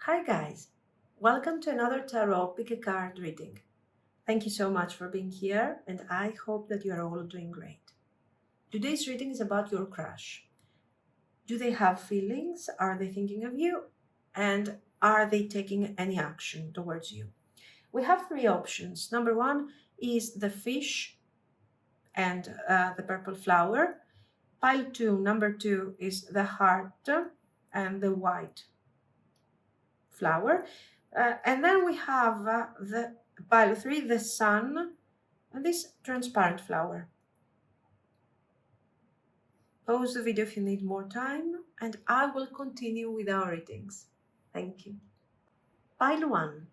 Hi guys, welcome to another tarot pick a card reading. Thank you so much for being here and I hope that you are all doing great. Today's reading is about your crush. Do they have feelings? Are they thinking of you? And are they taking any action towards you? We have three options. Number one is the fish and the purple flower. Pile two, number two is the heart and the white flower. And then we have the pile three, the sun, and this transparent flower. Pause the video if you need more time, and I will continue with our readings. Thank you. Pile one.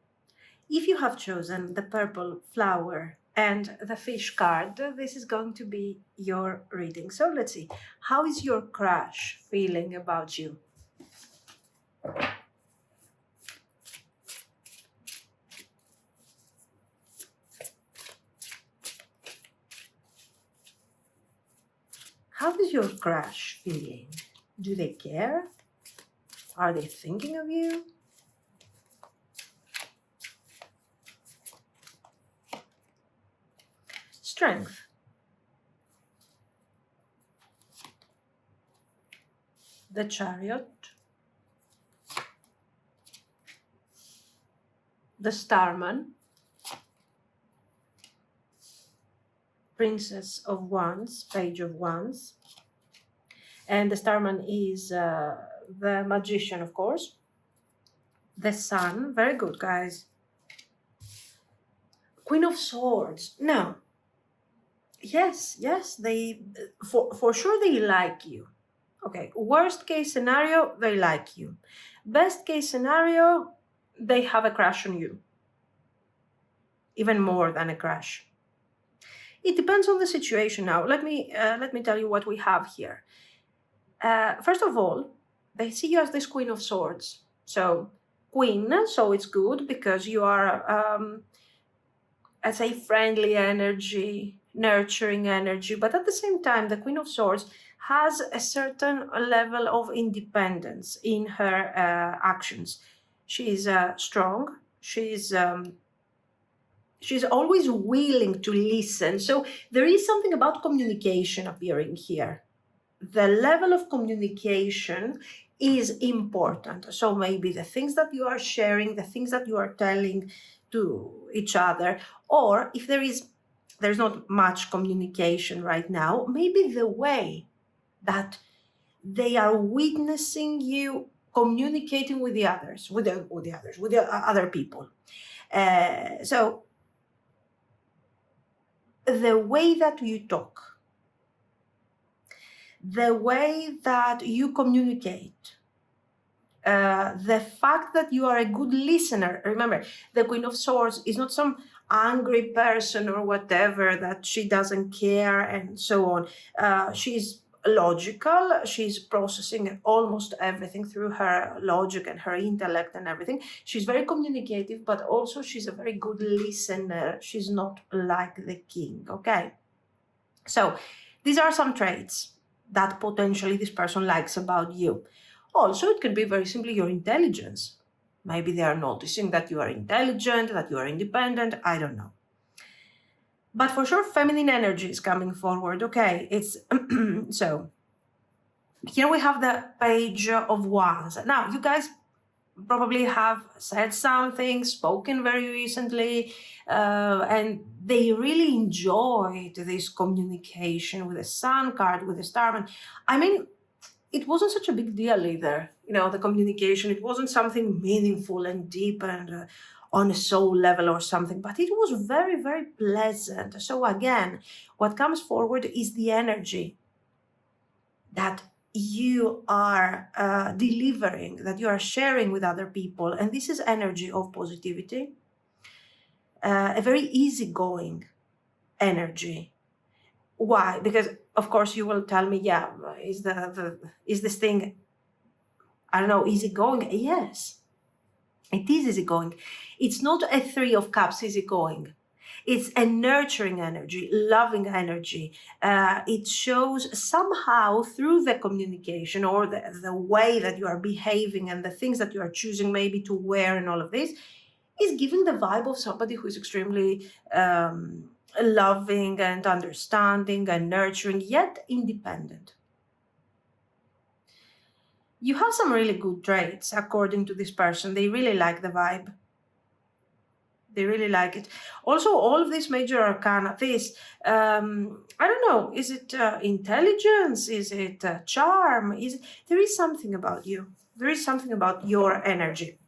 If you have chosen the purple flower and the fish card, this is going to be your reading. So let's see. How is your crush feeling about you? How is your crush feeling? Do they care? Are they thinking of you? Strength. The Chariot. The Starman. Princess of Wands, Page of Wands. And the Starman is the Magician, of course. The Sun, very good, guys. Queen of Swords. Now, yes, they for sure they like you. Okay, worst case scenario, they like you. Best case scenario, they have a crush on you. Even more than a crush. It depends on the situation now. Let me tell you what we have here. First of all, they see you as this Queen of Swords. So, Queen, so it's good because you are, I'd say, friendly energy, nurturing energy. But at the same time, the Queen of Swords has a certain level of independence in her actions. She's strong. She's always willing to listen. So there is something about communication appearing here. The level of communication is important. So maybe the things that you are sharing, the things that you are telling to each other, or if there's not much communication right now, maybe the way that they are witnessing you communicating with the others, with the other people. So the way that you talk, the way that you communicate, the fact that you are a good listener. Remember, the Queen of Swords is not some angry person or whatever that she doesn't care and so on. She's logical. She's processing almost everything through her logic and her intellect and everything. She's very communicative, but also she's a very good listener. She's not like the king, okay? So these are some traits that potentially this person likes about you. Also, it can be very simply your intelligence. Maybe they are noticing that you are intelligent, that you are independent, I don't know. But for sure, feminine energy is coming forward, okay? It's so here we have the Page of Wands. Now, you guys probably have said something, spoken very recently, and they really enjoyed this communication with the Sun card, with the Starman. I mean, it wasn't such a big deal either, the communication. It wasn't something meaningful and deep and on a soul level or something, but it was very, very pleasant. So again, what comes forward is the energy that you are delivering, that you are sharing with other people. And this is energy of positivity, a very easygoing energy. Why? Because, of course, you will tell me, yeah, is this thing, I don't know, easygoing? Yes, it is easygoing. It's not a Three of Cups easygoing. It's a nurturing energy, loving energy. It shows somehow through the communication or the way that you are behaving and the things that you are choosing maybe to wear and all of this is giving the vibe of somebody who is extremely loving and understanding and nurturing, yet independent. You have some really good traits according to this person. They really like the vibe. They really like it. Also, all of these major arcana, this, I don't know, is it intelligence? Is it charm? There is something about you. There is something about your energy.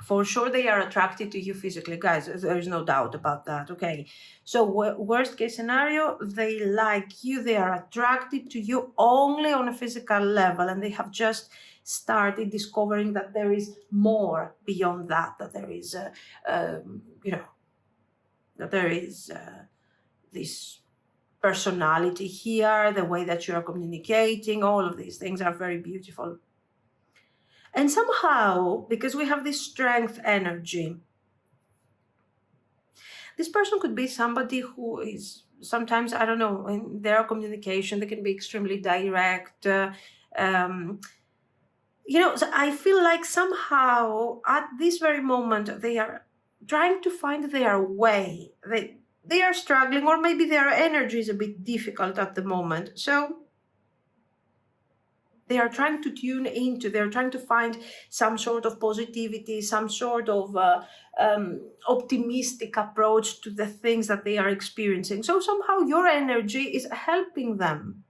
For sure, they are attracted to you physically, guys. There is no doubt about that, okay? So worst case scenario, they like you. They are attracted to you only on a physical level, and they have just started discovering that there is more beyond that, that there is, that there is this personality here, the way that you are communicating, all of these things are very beautiful. And somehow, because we have this strength energy, this person could be somebody who is sometimes, I don't know, in their communication, they can be extremely direct. So I feel like somehow at this very moment, they are trying to find their way. They are struggling, or maybe their energy is a bit difficult at the moment. So they are trying to tune into, they're trying to find some sort of positivity, some sort of optimistic approach to the things that they are experiencing. So somehow your energy is helping them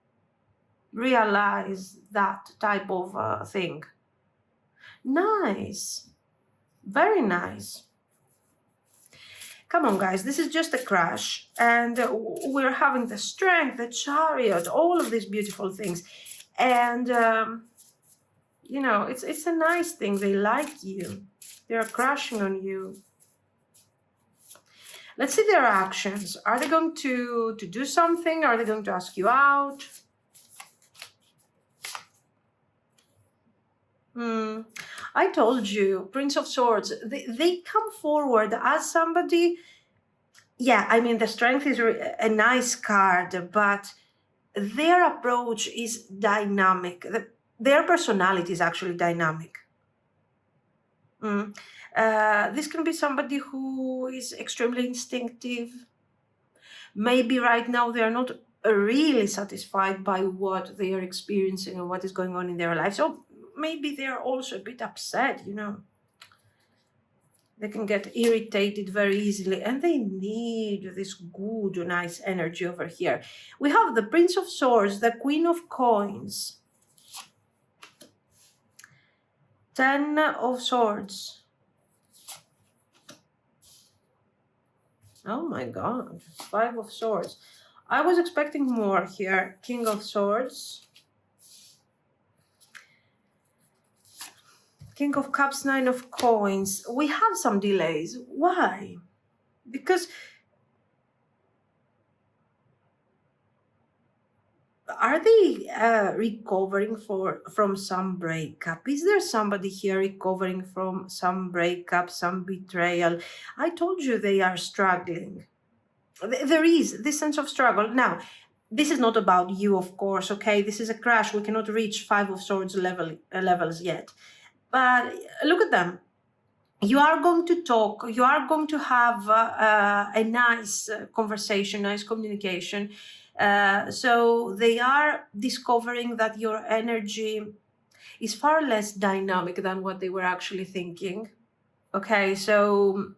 realize that type of thing. Nice. Very nice. Come on, guys, this is just a crash. And we're having the strength, the chariot, all of these beautiful things. And, it's a nice thing. They like you. They're crashing on you. Let's see their actions. Are they going to do something? Are they going to ask you out? I told you, Prince of Swords, they come forward as somebody. Yeah, I mean, the strength is a nice card, but their approach is dynamic. Their personality is actually dynamic. This can be somebody who is extremely instinctive. Maybe right now they are not really satisfied by what they are experiencing and what is going on in their life. So maybe they are also a bit upset, They can get irritated very easily, and they need this good, nice energy over here. We have the Prince of Swords, the Queen of Coins, 10 of Swords. Oh my God, 5 of Swords. I was expecting more here. King of Swords. King of Cups, 9 of Coins. We have some delays. Why? Because are they recovering from some breakup? Is there somebody here recovering from some breakup, some betrayal? I told you they are struggling. There is this sense of struggle. Now, this is not about you, of course, okay? This is a crash. We cannot reach 5 of Swords levels yet. But look at them. You are going to talk. You are going to have a nice conversation, nice communication. So they are discovering that your energy is far less dynamic than what they were actually thinking. Okay, so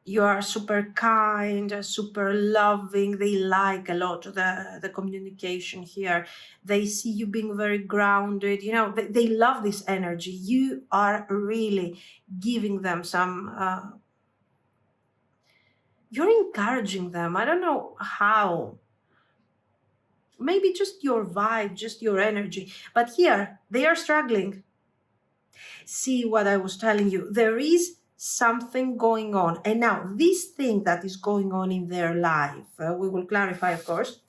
you are super kind, super loving. They like a lot the communication here. They see you being very grounded. They love this energy. You are really giving them some... you're encouraging them. I don't know how. Maybe just your vibe, just your energy. But here, they are struggling. See what I was telling you. There is something going on. And now, this thing that is going on in their life, we will clarify, of course.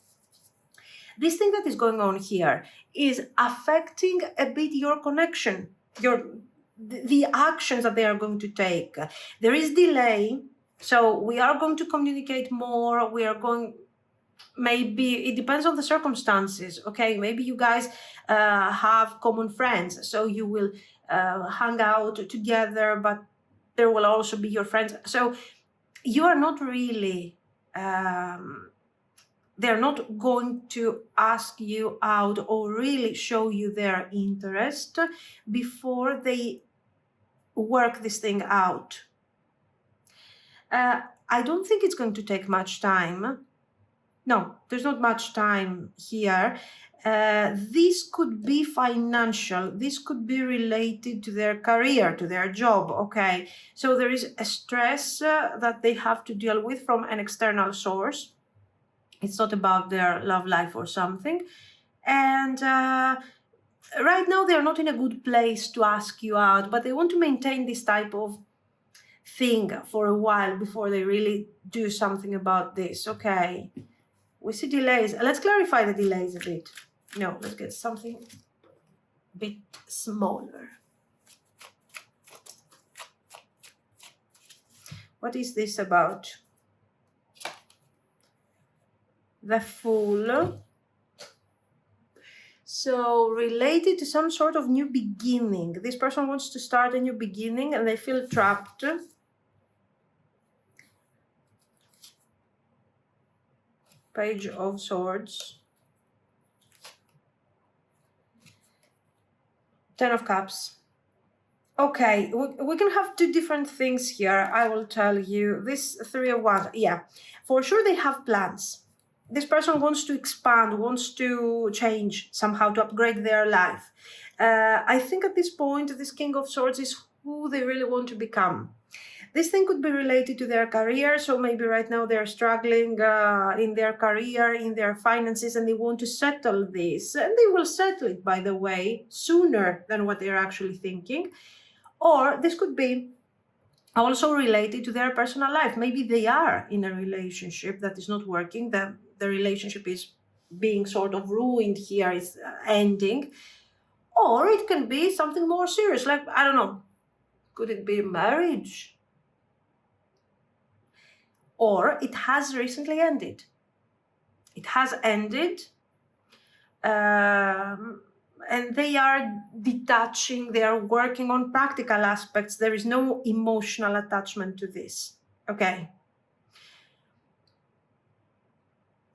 This thing that is going on here is affecting a bit your connection, the actions that they are going to take. There is delay. So we are going to communicate more. We are going, maybe it depends on the circumstances. Okay, maybe you guys have common friends, so you will hang out together, but there will also be your friends. So you are not really, they're not going to ask you out or really show you their interest before they work this thing out. I don't think it's going to take much time. No, there's not much time here. This could be financial. This could be related to their career, to their job. Okay, so there is a stress that they have to deal with from an external source. It's not about their love life or something. And right now they're not in a good place to ask you out, but they want to maintain this type of thing for a while before they really do something about this. Okay, we see delays. Let's clarify the delays a bit. No, let's get something a bit smaller. What is this about? The Fool. So related to some sort of new beginning. This person wants to start a new beginning and they feel trapped. Page of Swords. Ten of Cups. Okay, we can have two different things here. I will tell you. This Three of Wands. Yeah, for sure they have plans. This person wants to expand, wants to change somehow, to upgrade their life. I think at this point, this King of Swords is who they really want to become. This thing could be related to their career. So maybe right now they're struggling in their career, in their finances, and they want to settle this. And they will settle it, by the way, sooner than what they're actually thinking. Or this could be also related to their personal life. Maybe they are in a relationship that is not working. The relationship is being sort of ruined here, is ending. Or it can be something more serious, like, I don't know, could it be marriage? Or it has recently ended. It has ended. And they are detaching, they are working on practical aspects. There is no emotional attachment to this. Okay.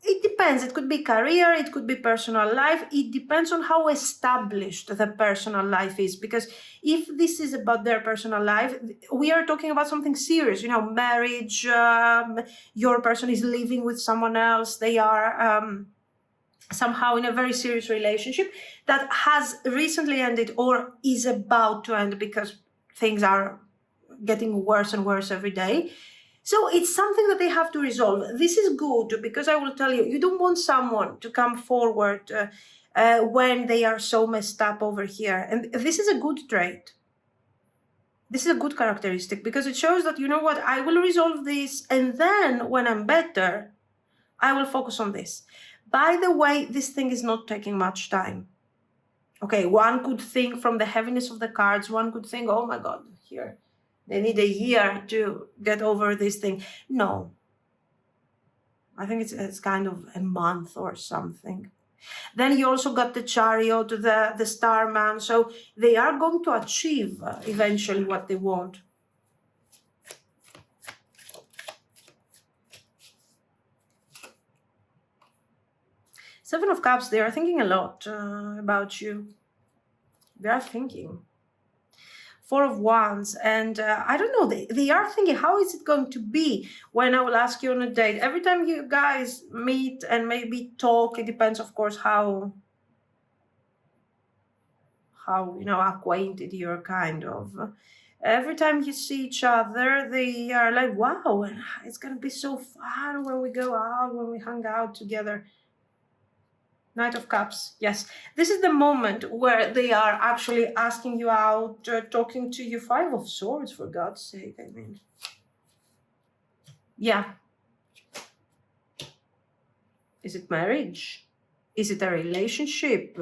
It depends. It could be career, it could be personal life. It depends on how established the personal life is. Because if this is about their personal life, we are talking about something serious, you know, marriage, your person is living with someone else, they are somehow in a very serious relationship that has recently ended or is about to end because things are getting worse and worse every day. So it's something that they have to resolve. This is good because I will tell you, you don't want someone to come forward when they are so messed up over here. And this is a good trait. This is a good characteristic because it shows that, you know what, I will resolve this. And then when I'm better, I will focus on this. By the way, this thing is not taking much time. Okay, one could think from the heaviness of the cards, one could think, oh my God, here, they need a year to get over this thing. No. I think it's kind of a month or something. Then you also got the Chariot, the Starman. So they are going to achieve eventually what they want. Seven of Cups, they are thinking a lot about you. They are thinking. Four of Wands, and I don't know, they are thinking, how is it going to be when I will ask you on a date? Every time you guys meet and maybe talk, it depends, of course, how you know, acquainted you're kind of. Every time you see each other, they are like, wow, it's going to be so fun when we go out, when we hang out together. Knight of Cups, yes. This is the moment where they are actually asking you out, talking to you. Five of Swords, for God's sake, I mean. Yeah. Is it marriage? Is it a relationship?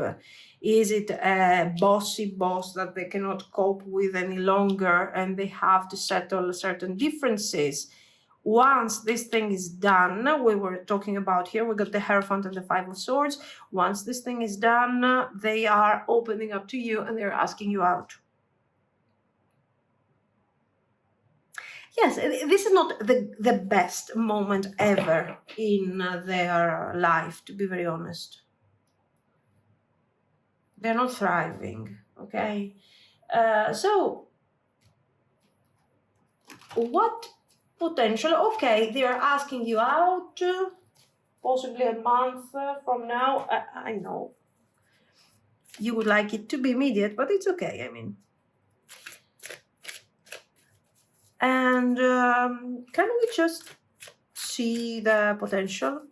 Is it a bossy boss that they cannot cope with any longer and they have to settle certain differences? Once this thing is done, we were talking about here, we got the Hierophant and the Five of Swords. Once this thing is done, they are opening up to you and they're asking you out. Yes, this is not the best moment ever in their life, to be very honest. They're not thriving, okay? So, what potential? Okay, they are asking you out, possibly a month from now. I know you would like it to be immediate, but it's okay, I mean. And can we just see the potential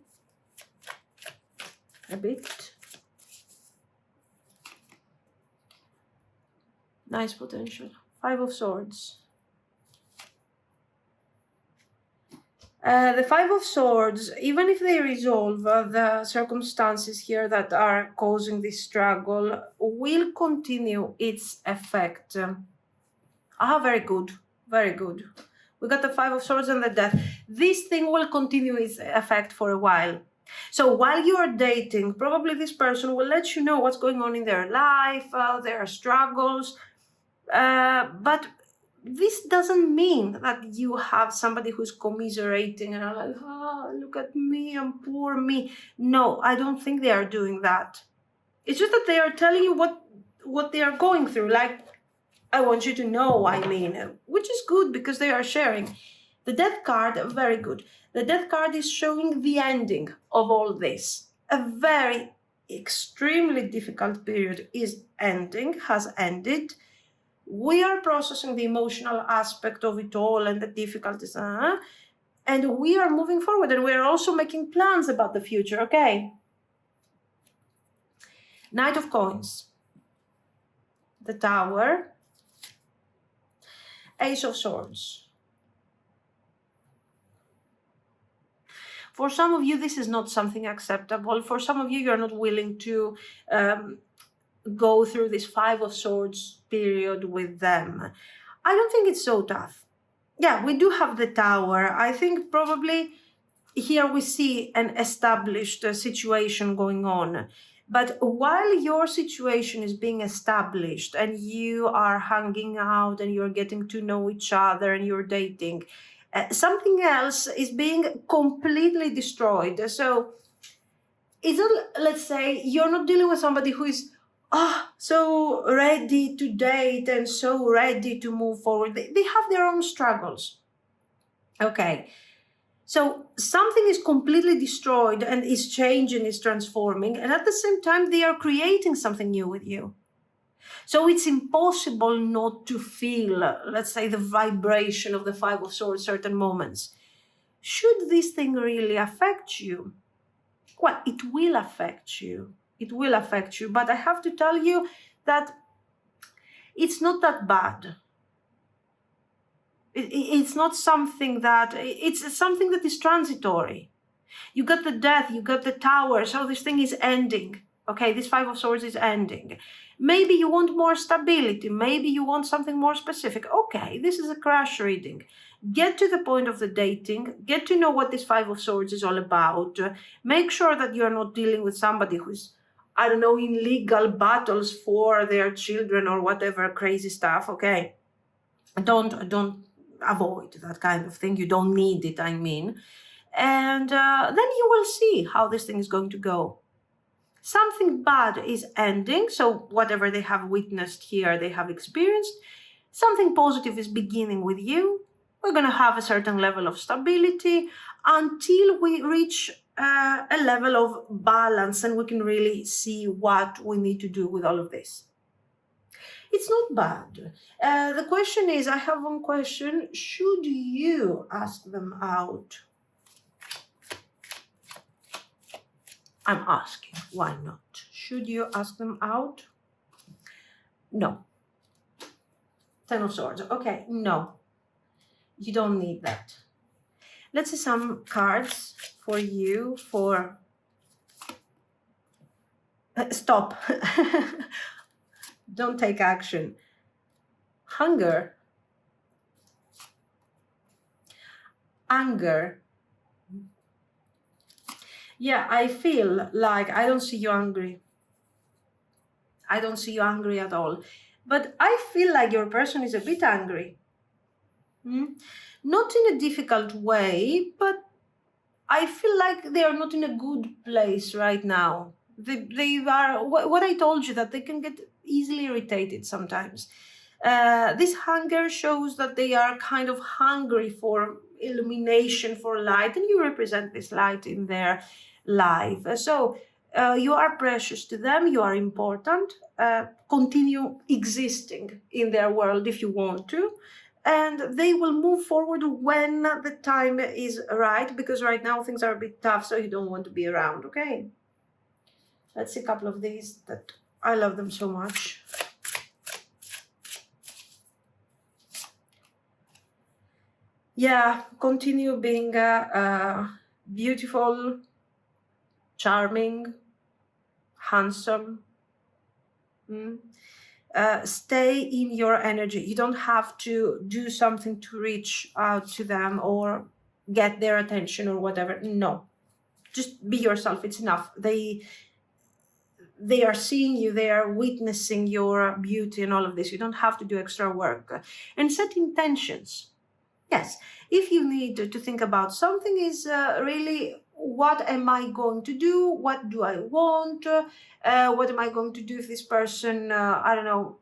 a bit? Nice potential. Five of Swords. The Five of Swords, even if they resolve the circumstances here that are causing this struggle, will continue its effect. Very good. Very good. We got the Five of Swords and the Death. This thing will continue its effect for a while. So while you are dating, probably this person will let you know what's going on in their life, their struggles. But this doesn't mean that you have somebody who's commiserating and are like, oh, look at me, I'm poor me. No, I don't think they are doing that. It's just that they are telling you what they are going through. Like, I want you to know, I mean, which is good because they are sharing. The Death card, very good. The Death card is showing the ending of all this. A very extremely difficult period is ending, has ended. We are processing the emotional aspect of it all and the difficulties, and we are moving forward, and we are also making plans about the future, okay? Knight of Coins, the Tower, Ace of Swords. For some of you, this is not something acceptable. For some of you, you're not willing to go through this Five of Swords period with them. I don't think it's so tough. Yeah, we do have the Tower. I think probably here we see an established situation going on. But while your situation is being established and you are hanging out and you're getting to know each other and you're dating, something else is being completely destroyed. So it's not, let's say, you're not dealing with somebody who is so ready to date and so ready to move forward. They have their own struggles. Okay. So something is completely destroyed and is changing, is transforming. And at the same time, they are creating something new with you. So it's impossible not to feel, let's say, the vibration of the Five of Swords at certain moments. Should this thing really affect you? Well, it will affect you. It will affect you. But I have to tell you that it's not that bad. It's not something that, it's something that is transitory. You got the Death, you got the Tower, so this thing is ending. Okay, this Five of Swords is ending. Maybe you want more stability. Maybe you want something more specific. Okay, this is a crash reading. Get to the point of the dating. Get to know what this Five of Swords is all about. Make sure that you're not dealing with somebody who's, I don't know, in legal battles for their children or whatever crazy stuff, okay? Don't avoid that kind of thing. You don't need it, I mean. And then you will see how this thing is going to go. Something bad is ending, so whatever they have witnessed here, they have experienced. Something positive is beginning with you. We're going to have a certain level of stability until we reach a level of balance and we can really see what we need to do with all of this. It's not bad. The question is, I have one question. Should you ask them out? I'm asking, why not? Should you ask them out? No. Ten of Swords. Okay, no. You don't need that. Let's see some cards for you for... Stop. Don't take action. Hunger. anger. Yeah, I feel like I don't see you angry. I don't see you angry at all. But I feel like your person is a bit angry. Not in a difficult way, but I feel like they are not in a good place right now. They are, what I told you, that they can get easily irritated sometimes. This hunger shows that they are kind of hungry for illumination, for light, and you represent this light in their life. So you are precious to them, you are important. Continue existing in their world if you want to. And they will move forward when the time is right, because right now things are a bit tough, so you don't want to be around, okay? Let's see a couple of these that I love them so much. Yeah, continue being beautiful, charming, handsome. Stay in your energy. You don't have to do something to reach out to them or get their attention or whatever. No, just be yourself. It's enough. They are seeing you, they are witnessing your beauty and all of this. You don't have to do extra work. And set intentions. Yes, if you need to think about something, is really, what am I going to do? What do I want? What am I going to do if this person, I don't know,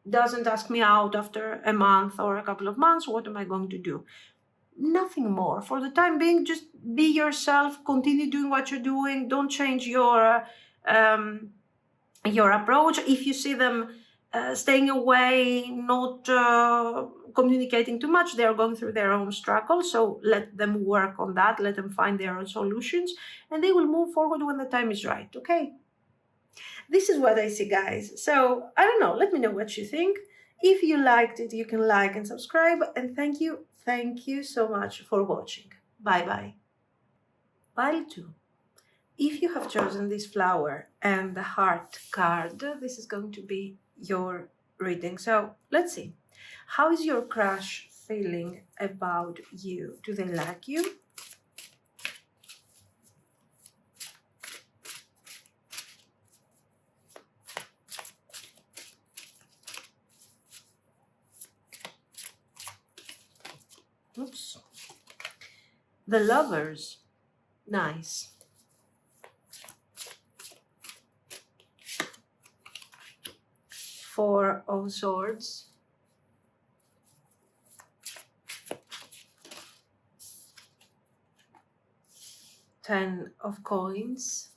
doesn't ask me out after a month or a couple of months? What am I going to do? Nothing more. For the time being, just be yourself, continue doing what you're doing. Don't change your approach. If you see them staying away, not communicating too much, they are going through their own struggle. So let them work on that. Let them find their own solutions, and they will move forward when the time is right. Okay. This is what I see, guys. So I don't know. Let me know what you think. If you liked it, you can like and subscribe. And thank you so much for watching. Bye-bye. Pile 2. If you have chosen this flower and the heart card, this is going to be your reading. So let's see. How is your crush feeling about you? Do they like you? Oops. The Lovers. Nice. Four of Swords. Ten of Coins.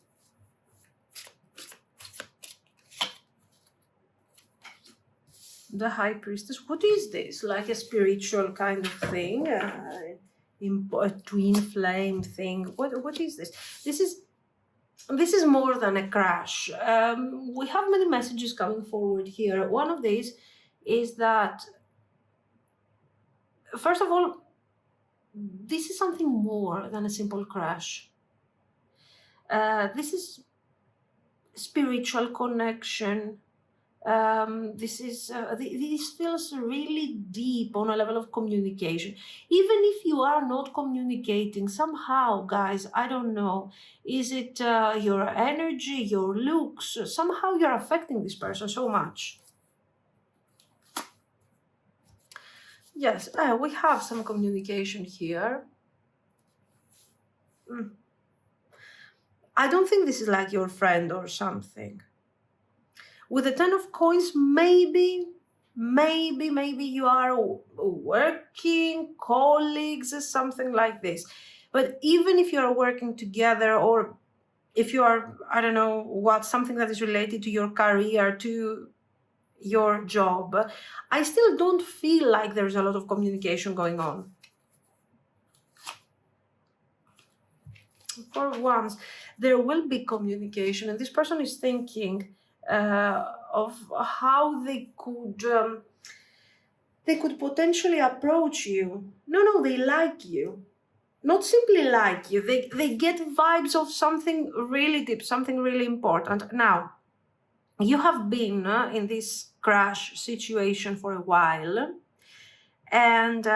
The High Priestess. What is this? Like a spiritual kind of thing? A twin flame thing? What is this? This is more than a crash. We have many messages coming forward here. One of these is that, first of all, this is something more than a simple crash. This is spiritual connection. This feels really deep on a level of communication. Even if you are not communicating, somehow, guys, I don't know, is it your energy, your looks? Somehow you're affecting this person so much. Yes, we have some communication here. I don't think this is like your friend or something. With the Ten of Coins, maybe you are working, colleagues, something like this. But even if you are working together, or if you are, I don't know what, something that is related to your career, to your job, I still don't feel like there's a lot of communication going on. For once, there will be communication, and this person is thinking of how they could potentially approach you. No, they like you. Not simply like you, they get vibes of something really deep, something really important. Now, you have been in this crash situation for a while, and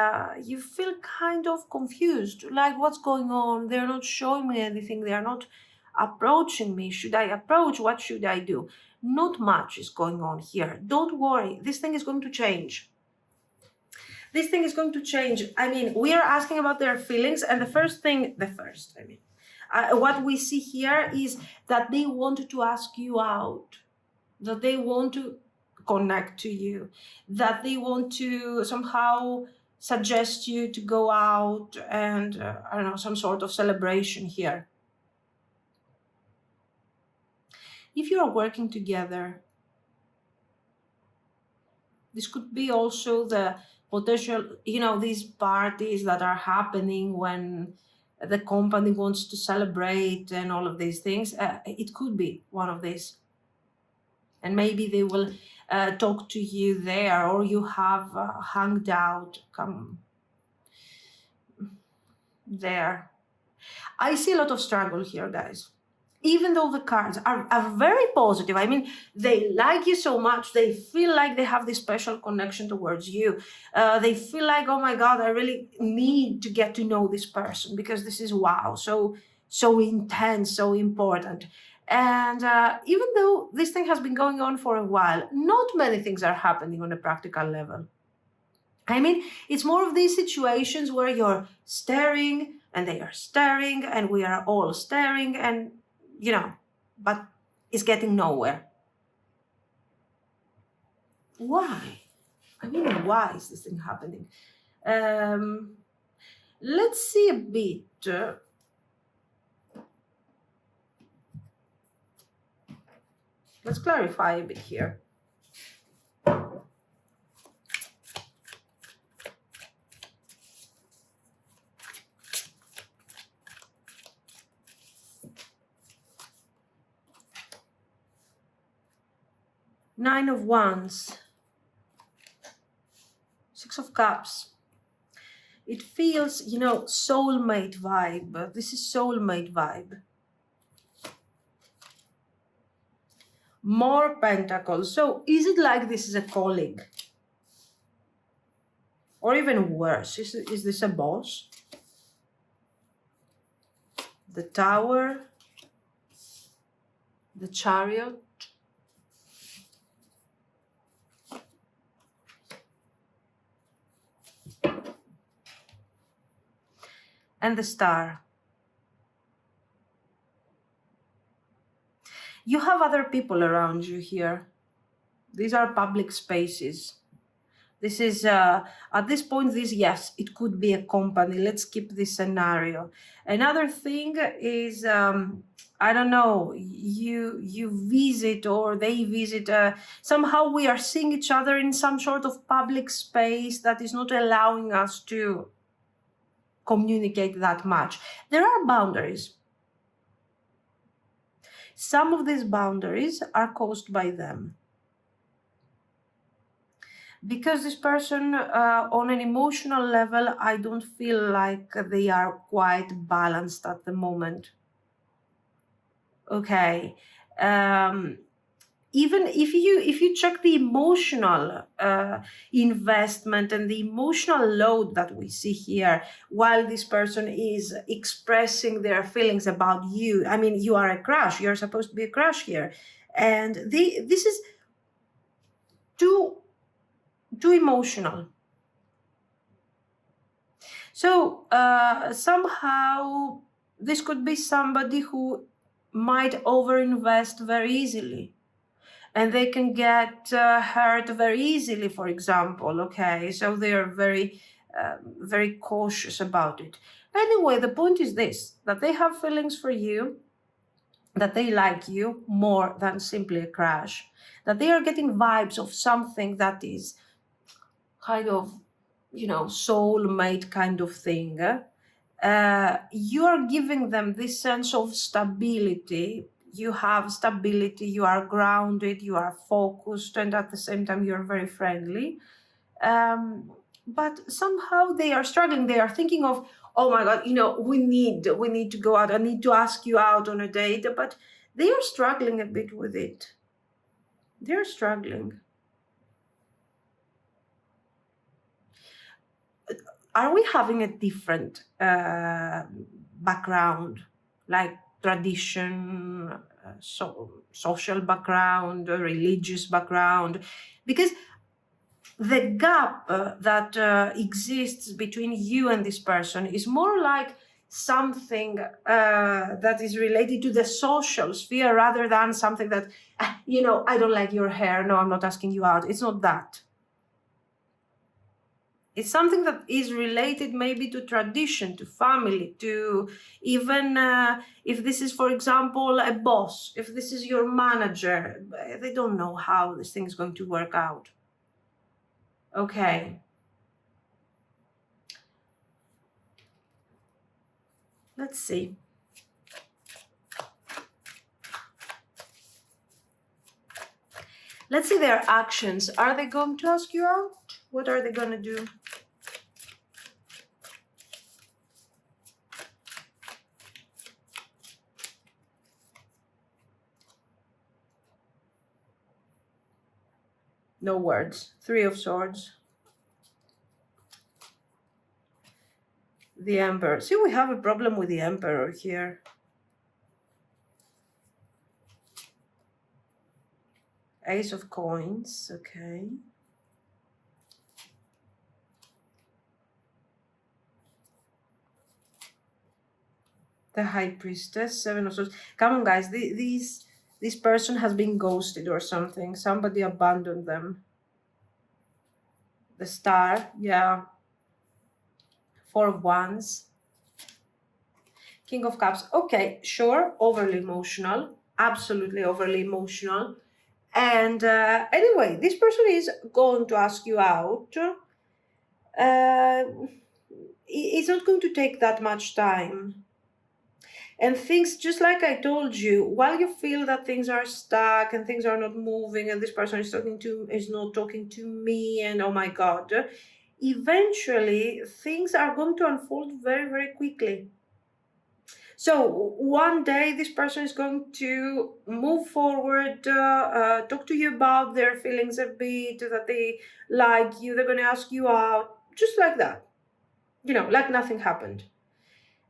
you feel kind of confused, like what's going on? They're not showing me anything. They are not approaching me. Should I approach? What should I do? Not much is going on here. Don't worry. This thing is going to change. This thing is going to change. I mean, we are asking about their feelings, and what we see here is that they want to ask you out, that they want to connect to you, that they want to somehow suggest you to go out and, I don't know, some sort of celebration here. If you are working together, this could be also the potential, these parties that are happening when the company wants to celebrate and all of these things. It could be one of these. And maybe they will talk to you there, or you have hanged out, come there. I see a lot of struggle here, guys. Even though the cards are very positive, I mean, they like you so much, they feel like they have this special connection towards you. They feel like, oh my God, I really need to get to know this person because this is, wow, so intense, so important. And even though this thing has been going on for a while, not many things are happening on a practical level. I mean, it's more of these situations where you're staring and they are staring and we are all staring and, but it's getting nowhere. Why? I mean, why is this thing happening? Let's see a bit. Let's clarify a bit here. Nine of Wands, Six of Cups. It feels, soulmate vibe. This is soulmate vibe. More Pentacles. So is it like this is a colleague? Or even worse, is this a boss? The Tower, the Chariot, and the Star. You have other people around you here. These are public spaces. This is, at this point, yes, it could be a company. Let's keep this scenario. Another thing is, I don't know, you visit or they visit, somehow we are seeing each other in some sort of public space that is not allowing us to communicate that much. There are boundaries. Some of these boundaries are caused by them. Because this person, on an emotional level, I don't feel like they are quite balanced at the moment. Okay. Even if you check the emotional investment and the emotional load that we see here, while this person is expressing their feelings about you, I mean, you are a crush. You're supposed to be a crush here, and this is too emotional. So somehow this could be somebody who might overinvest very easily. And they can get hurt very easily, for example, okay? So they are very, very cautious about it. Anyway, the point is this, that they have feelings for you, that they like you more than simply a crush, that they are getting vibes of something that is kind of, soulmate kind of thing. You are giving them this sense of stability. You have stability, you are grounded, you are focused, and at the same time you are very friendly. But somehow they are struggling. They are thinking of, oh my God, we need to go out. I need to ask you out on a date. But they are struggling a bit with it. They're struggling. are we having a different background, like tradition, social background, religious background? Because the gap that exists between you and this person is more like something that is related to the social sphere rather than something that, I don't like your hair, no, I'm not asking you out. It's not that. It's something that is related maybe to tradition, to family, to even if this is, for example, a boss, if this is your manager, they don't know how this thing is going to work out. Okay. Let's see. Let's see their actions. Are they going to ask you out? What are they going to do? No words. 3 of Swords. The Emperor. See, we have a problem with the Emperor here. Ace of Coins. Okay. The High Priestess. 7 of Swords. Come on, guys. This person has been ghosted or something. Somebody abandoned them. The Star. Yeah. 4 of Wands. King of Cups. Okay, sure. Overly emotional. Absolutely overly emotional. And anyway, this person is going to ask you out. It's not going to take that much time. And things, just like I told you, while you feel that things are stuck and things are not moving and this person is not talking to me and oh my God, eventually things are going to unfold very, very quickly. So one day this person is going to move forward, talk to you about their feelings a bit, that they like you, they're going to ask you out, just like that, like nothing happened.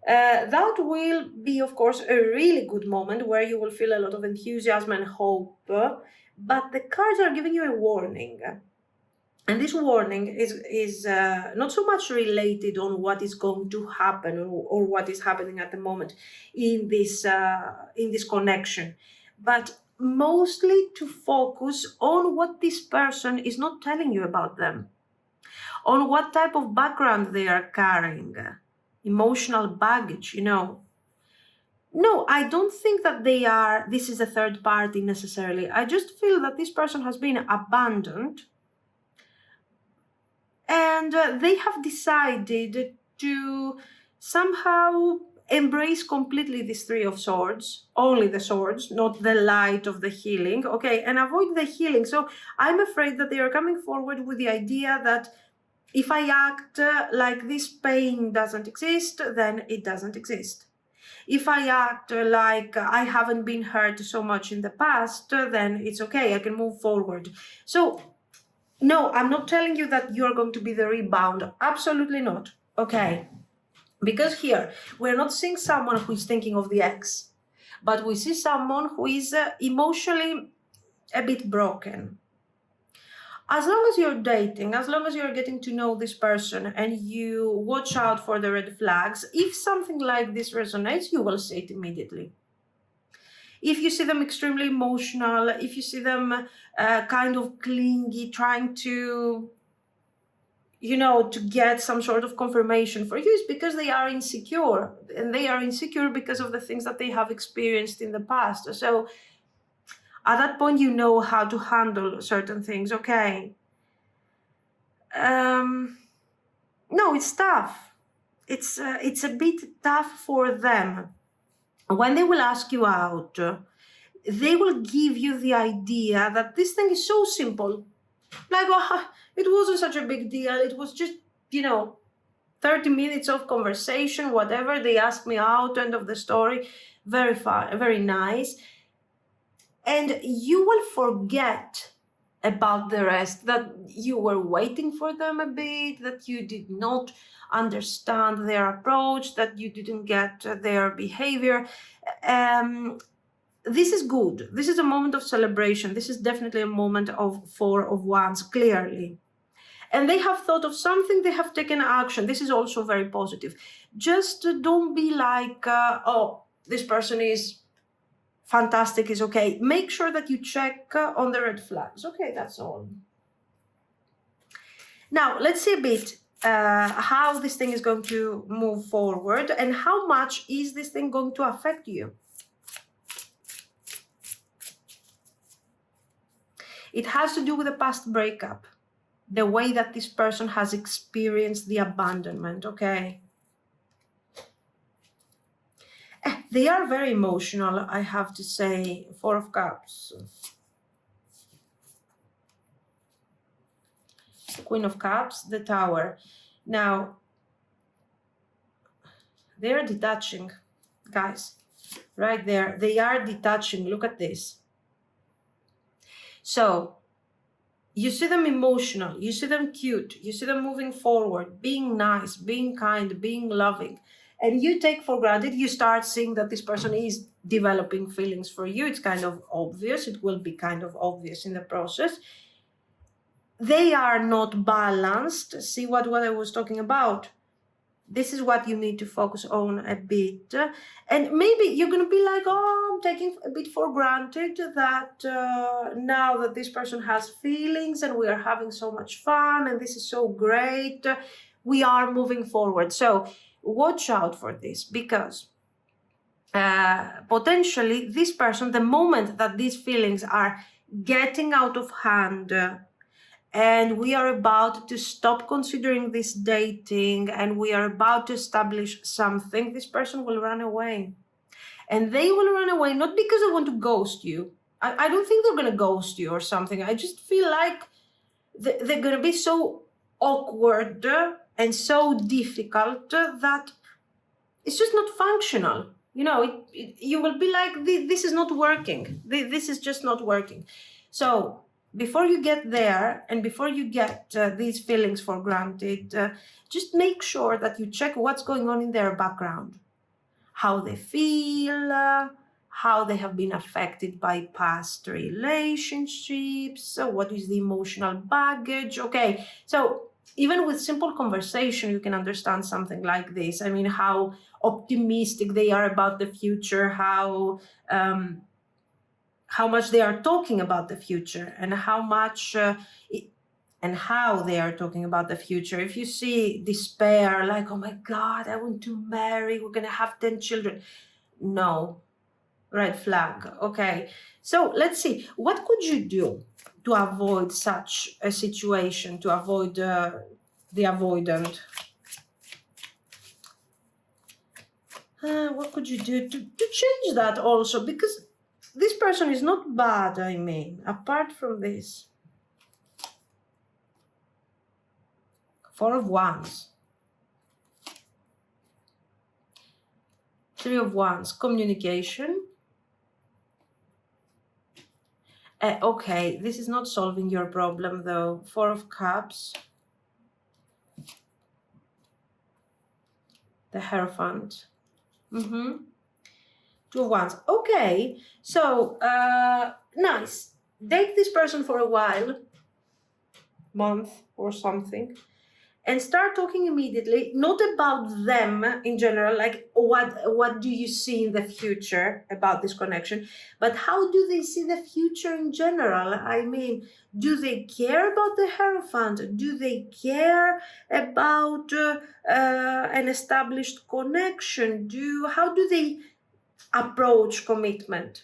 That will be, of course, a really good moment where you will feel a lot of enthusiasm and hope, but the cards are giving you a warning. And this warning is not so much related on what is going to happen or what is happening at the moment in this connection, but mostly to focus on what this person is not telling you about them, on what type of background they are carrying, emotional baggage, No, I don't think that this is a third party necessarily. I just feel that this person has been abandoned. And they have decided to somehow embrace completely this 3 of Swords, only the swords, not the light of the healing, okay, and avoid the healing. So I'm afraid that they are coming forward with the idea that if I act like this pain doesn't exist, then it doesn't exist. If I act like I haven't been hurt so much in the past, then it's okay, I can move forward. So no, I'm not telling you that you're going to be the rebound. Absolutely not. Okay. Because here, we're not seeing someone who is thinking of the ex, but we see someone who is emotionally a bit broken. As long as you're dating, as long as you're getting to know this person and you watch out for the red flags, if something like this resonates, you will see it immediately. If you see them extremely emotional, if you see them kind of clingy, trying to, to get some sort of confirmation for you, it's because they are insecure. And they are insecure because of the things that they have experienced in the past. So at that point, you know how to handle certain things, okay? No, it's tough. It's a bit tough for them. When they will ask you out, they will give you the idea that this thing is so simple. Like, oh, it wasn't such a big deal. It was just, 30 minutes of conversation, whatever. They asked me out, end of the story. Very fun, very nice. And you will forget about the rest, that you were waiting for them a bit, that you did not understand their approach, that you didn't get their behavior. This is good. This is a moment of celebration. This is definitely a moment of Four of Wands, clearly. And they have thought of something, they have taken action. This is also very positive. Just don't be like, oh, this person is fantastic, is okay. Make sure that you check on the red flags. Okay, that's all. Now, let's see a bit how this thing is going to move forward and how much is this thing going to affect you. It has to do with a past breakup, the way that this person has experienced the abandonment, okay? They are very emotional, I have to say. Four of Cups. Queen of Cups, the Tower. Now, they are detaching, guys. Right there. They are detaching. Look at this. So, you see them emotional. You see them cute. You see them moving forward, being nice, being kind, being loving. And you take for granted, you start seeing that this person is developing feelings for you. It's kind of obvious. It will be kind of obvious in the process. They are not balanced. See what I was talking about? This is what you need to focus on a bit. And maybe you're going to be like, oh, I'm taking a bit for granted that now that this person has feelings and we are having so much fun and this is so great, we are moving forward. So watch out for this, because potentially this person, the moment that these feelings are getting out of hand, and we are about to stop considering this dating, and we are about to establish something, this person will run away. And they will run away not because they want to ghost you. I don't think they're going to ghost you or something. I just feel like they're going to be so awkward and so difficult that it's just not functional. You know, you will be like, this is not working. This is just not working. So before you get there and before you get these feelings for granted, just make sure that you check what's going on in their background, how they feel, how they have been affected by past relationships, what is the emotional baggage. Okay, so even with simple conversation, you can understand something like this. I mean, how optimistic they are about the future, how much they are talking about the future, and how much and how they are talking about the future. If you see despair, like, oh my God, I want to marry, we're going to have 10 children. No, red flag. Okay, so let's see. What could you do to avoid such a situation, to avoid the avoidant? What could you do to change that also? Because this person is not bad, I mean, apart from this. Four of Wands. Three of Wands, communication. Okay, this is not solving your problem though. Four of Cups. The Hierophant. Two of Wands. Okay, so nice. Date this person for a while, month or something, and start talking immediately, not about them in general, like what do you see in the future about this connection, but how do they see the future in general? I mean, do they care about the Hierophant? Do they care about an established connection? How do they approach commitment?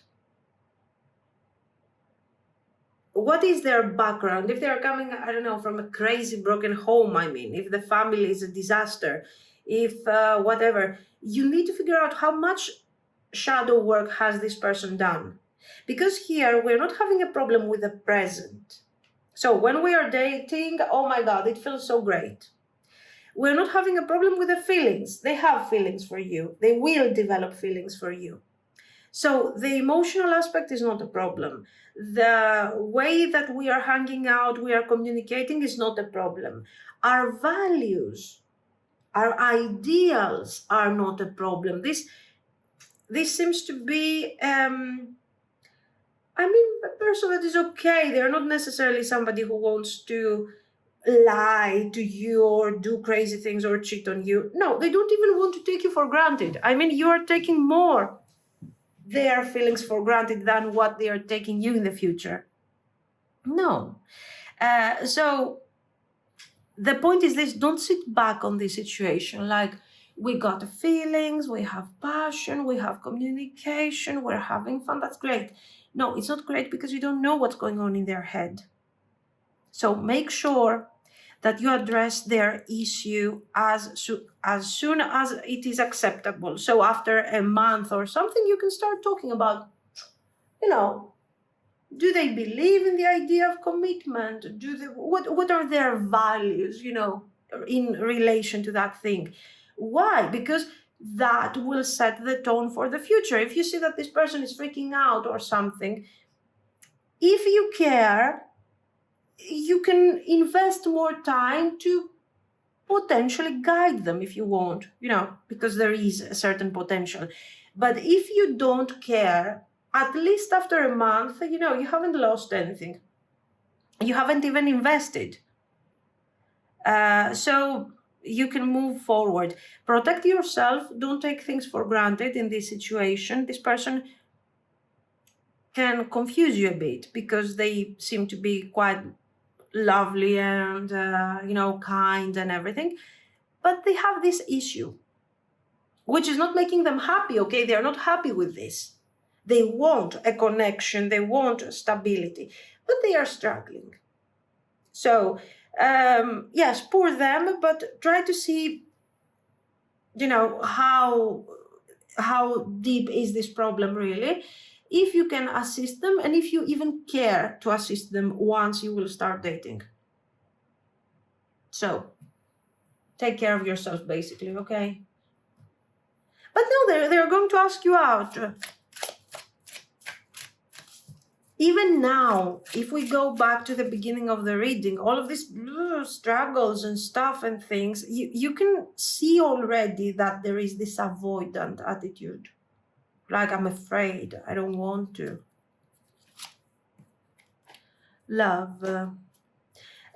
What is their background? If they are coming, I don't know, from a crazy broken home, I mean, if the family is a disaster, if whatever, you need to figure out how much shadow work has this person done. Because here we're not having a problem with the present. So when we are dating, oh my God, it feels so great. We're not having a problem with the feelings. They have feelings for you. They will develop feelings for you. So the emotional aspect is not a problem. The way that we are hanging out, we are communicating is not a problem. Our values, our ideals are not a problem. This seems to be, a person that is okay. They're not necessarily somebody who wants to lie to you or do crazy things or cheat on you. No, they don't even want to take you for granted. You are taking more their feelings for granted than what they are taking you in the future. No. So the point is this: don't sit back on this situation like, we got feelings, we have passion, we have communication, we're having fun. That's great. No, it's not great because you don't know what's going on in their head. So make sure that you address their issue as soon as it is acceptable. So after a month or something, you can start talking about, do they believe in the idea of commitment? What are their values, in relation to that thing? Why? Because that will set the tone for the future. If you see that this person is freaking out or something, if you care, you can invest more time to potentially guide them if you want, because there is a certain potential. But if you don't care, at least after a month, you haven't lost anything. You haven't even invested. So you can move forward. Protect yourself. Don't take things for granted in this situation. This person can confuse you a bit because they seem to be quite lovely and, kind and everything. But they have this issue, which is not making them happy, okay? They are not happy with this. They want a connection, they want stability, but they are struggling. So, yes, poor them, but try to see, how deep is this problem really, if you can assist them, and if you even care to assist them once you will start dating. So, take care of yourself, basically, okay? But no, they're going to ask you out. Even now, if we go back to the beginning of the reading, all of these struggles and stuff and things, you can see already that there is this avoidant attitude. Like, I'm afraid, I don't want to. Love.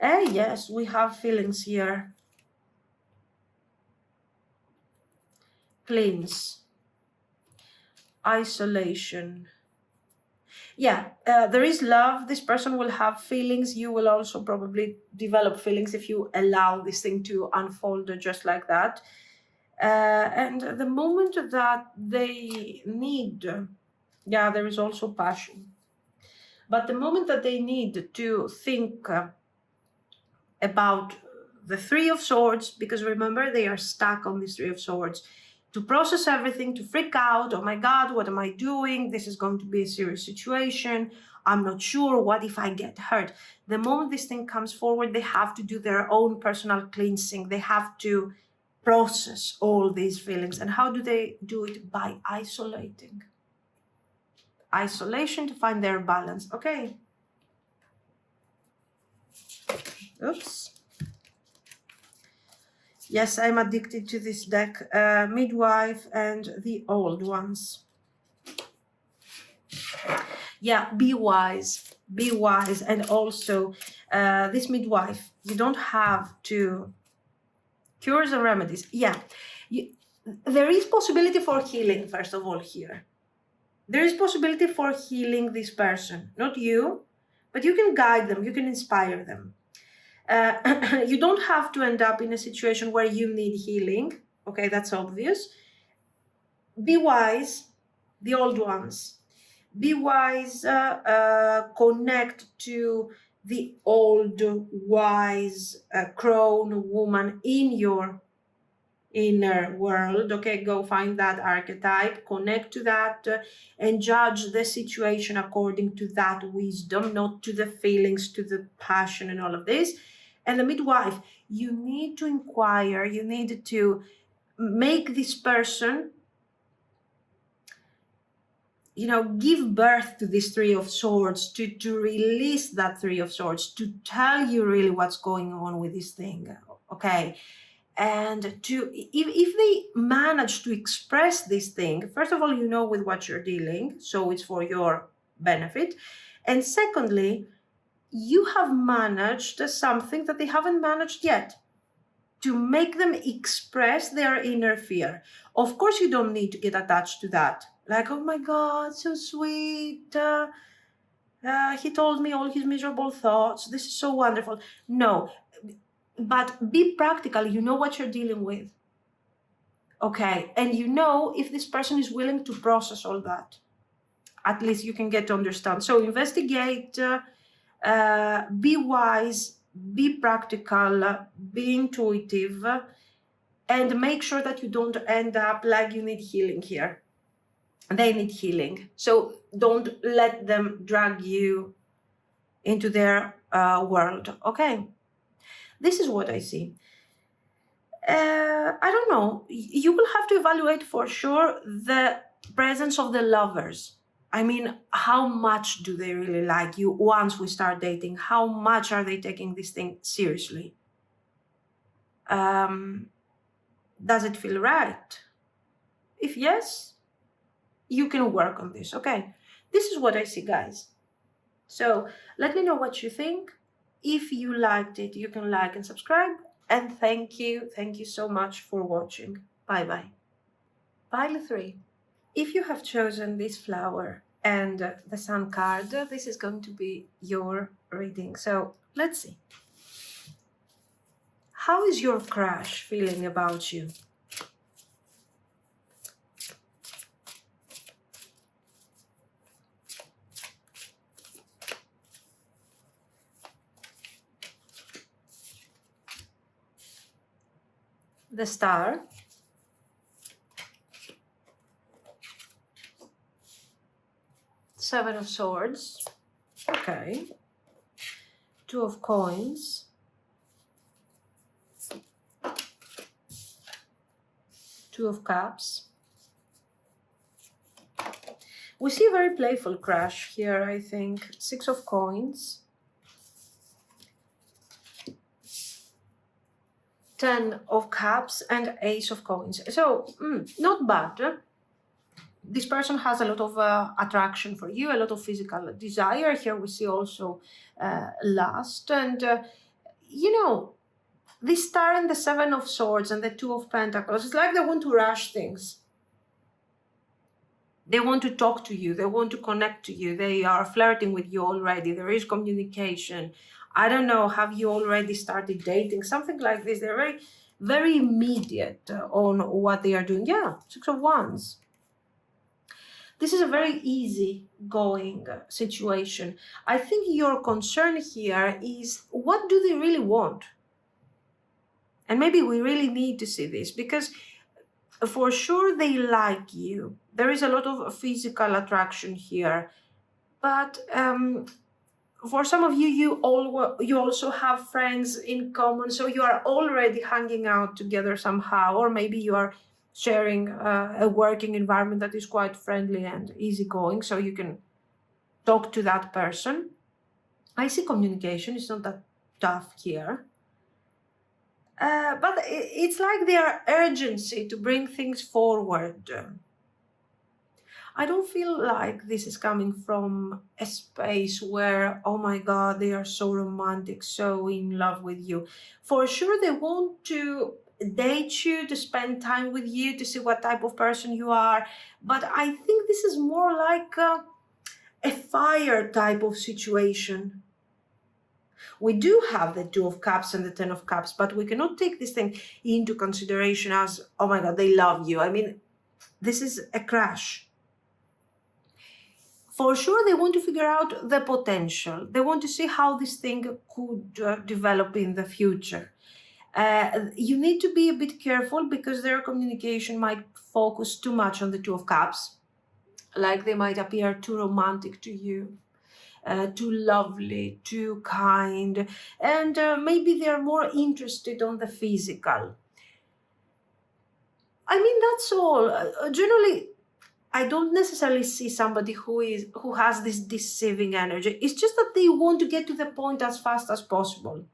Yes, we have feelings here. Cleanse. Isolation. Yeah, there is love. This person will have feelings. You will also probably develop feelings if you allow this thing to unfold just like that. And the moment that they need, there is also passion. But the moment that they need to think about the Three of Swords, because remember, they are stuck on this Three of Swords, to process everything, to freak out, oh my God, what am I doing? This is going to be a serious situation. I'm not sure. What if I get hurt? The moment this thing comes forward, they have to do their own personal cleansing. They have to process all these feelings. And how do they do it? By isolating. Isolation to find their balance. Okay. Oops. Yes, I'm addicted to this deck. Midwife and the Old Ones. Yeah, be wise. Be wise. And also, this midwife, you don't have to... Cures and remedies. Yeah. There is possibility for healing, first of all, here. There is possibility for healing this person. Not you, but you can guide them. You can inspire them. You don't have to end up in a situation where you need healing. Okay, that's obvious. Be wise, the Old Ones. Be wise, connect to the old, wise, crone woman in your inner world. Okay, go find that archetype, connect to that, and judge the situation according to that wisdom, not to the feelings, to the passion and all of this. And the midwife, you need to inquire, you need to make this person give birth to this Three of Swords, to release that Three of Swords, to tell you really what's going on with this thing, okay? And if they manage to express this thing, first of all, with what you're dealing, so it's for your benefit. And secondly, you have managed something that they haven't managed yet, to make them express their inner fear. Of course, you don't need to get attached to that. Like, oh my God, so sweet. He told me all his miserable thoughts. This is so wonderful. No, but be practical. You know what you're dealing with. Okay, and if this person is willing to process all that. At least you can get to understand. So investigate, be wise, be practical, be intuitive, and make sure that you don't end up like you need healing here. They need healing. So don't let them drag you into their world. Okay. This is what I see. I don't know. You will have to evaluate for sure the presence of the lovers. I mean, how much do they really like you once we start dating? How much are they taking this thing seriously? Does it feel right? If yes, you can work on this, okay? This is what I see, guys. So let me know what you think. If you liked it, you can like and subscribe. And thank you so much for watching. Bye-bye. Pile 3. If you have chosen this flower and the Sun card, this is going to be your reading. So let's see. How is your crush feeling about you? The Star, Seven of Swords, okay, Two of Coins, Two of Cups. We see a very playful crush here, I think. Six of Coins, 10 of Cups, and Ace of Coins. So, not bad. This person has a lot of attraction for you, a lot of physical desire. Here we see also lust. And, this Star and the Seven of Swords and the Two of Pentacles, it's like they want to rush things. They want to talk to you. They want to connect to you. They are flirting with you already. There is communication. I don't know, have you already started dating? Something like this. They're very, very immediate on what they are doing. Yeah, Six of Wands. This is a very easy going situation. I think your concern here is, what do they really want? And maybe we really need to see this, because for sure they like you. There is a lot of physical attraction here. But for some of you, you also have friends in common, so you are already hanging out together somehow, or maybe you are sharing a working environment that is quite friendly and easygoing, so you can talk to that person. I see communication, it's not that tough here. But it's like their urgency to bring things forward. I don't feel like this is coming from a space where, oh my God, they are so romantic, so in love with you. For sure, they want to date you, to spend time with you, to see what type of person you are. But I think this is more like a fire type of situation. We do have the Two of Cups and the Ten of Cups, but we cannot take this thing into consideration as, oh my God, they love you. I mean, this is a crush. For sure, they want to figure out the potential. They want to see how this thing could develop in the future. You need to be a bit careful, because their communication might focus too much on the Two of Cups. Like they might appear too romantic to you, too lovely, too kind. And maybe they're more interested on the physical. I mean, that's all. Generally, I don't necessarily see somebody who has this deceiving energy. It's just that they want to get to the point as fast as possible.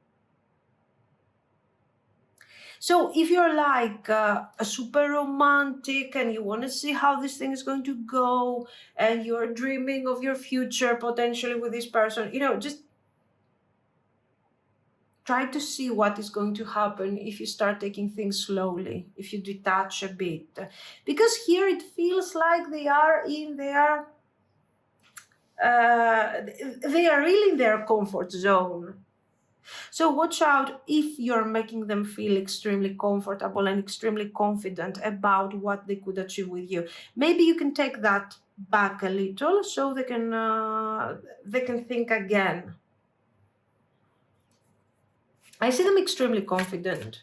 So if you're like a super romantic and you want to see how this thing is going to go, and you're dreaming of your future potentially with this person, you know, just try to see what is going to happen if you start taking things slowly, if you detach a bit. Because here it feels like they are in their, they are really in their comfort zone. So watch out if you're making them feel extremely comfortable and extremely confident about what they could achieve with you. Maybe you can take that back a little so they can think again. I see them extremely confident.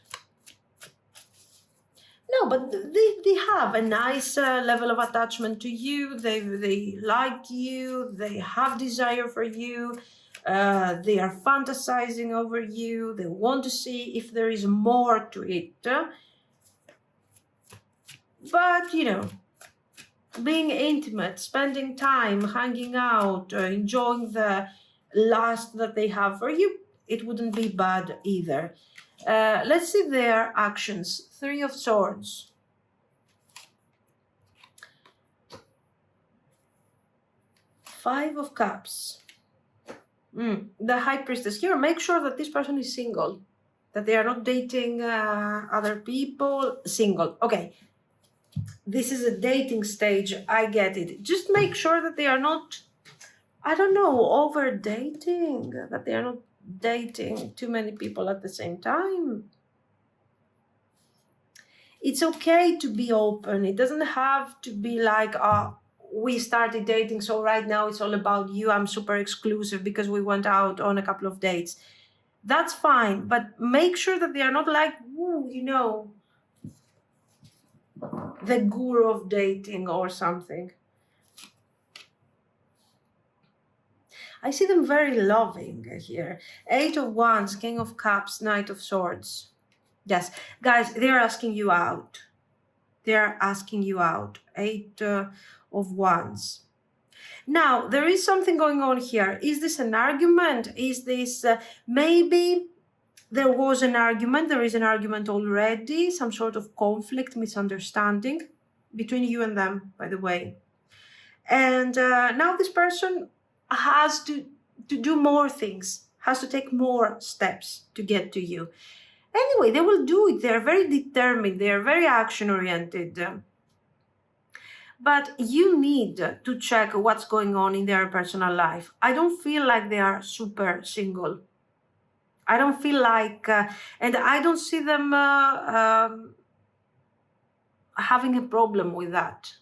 No, but they have a nice level of attachment to you. They like you. They have desire for you. They are fantasizing over you. They want to see if there is more to it. But, you know, being intimate, spending time, hanging out, enjoying the lust that they have for you, it wouldn't be bad either. Let's see their actions. 3 of Swords. Five of Cups. The High Priestess here. Make sure that this person is single, that they are not dating other people. Single. Okay. This is a dating stage. I get it. Just make sure that they are not, I don't know, over dating, that they are not dating too many people at the same time. It's okay to be open. It doesn't have to be like, we started dating, so right now it's all about you. I'm super exclusive because we went out on a couple of dates. That's fine, but make sure that they are not like, ooh, you know, the guru of dating or something. I see them very loving here. 8 of Wands, King of Cups, Knight of Swords. Yes, guys, they're asking you out. They're asking you out. 8 of Wands. Now, there is something going on here. Is this an argument? Is this maybe there was an argument? There is an argument already, some sort of conflict, misunderstanding between you and them, by the way. And now this person has to do more things, has to take more steps to get to you. Anyway, they will do it. They're very determined. They're very action-oriented. But you need to check what's going on in their personal life. I don't feel like they are super single. I don't feel like, and I don't see them having a problem with that.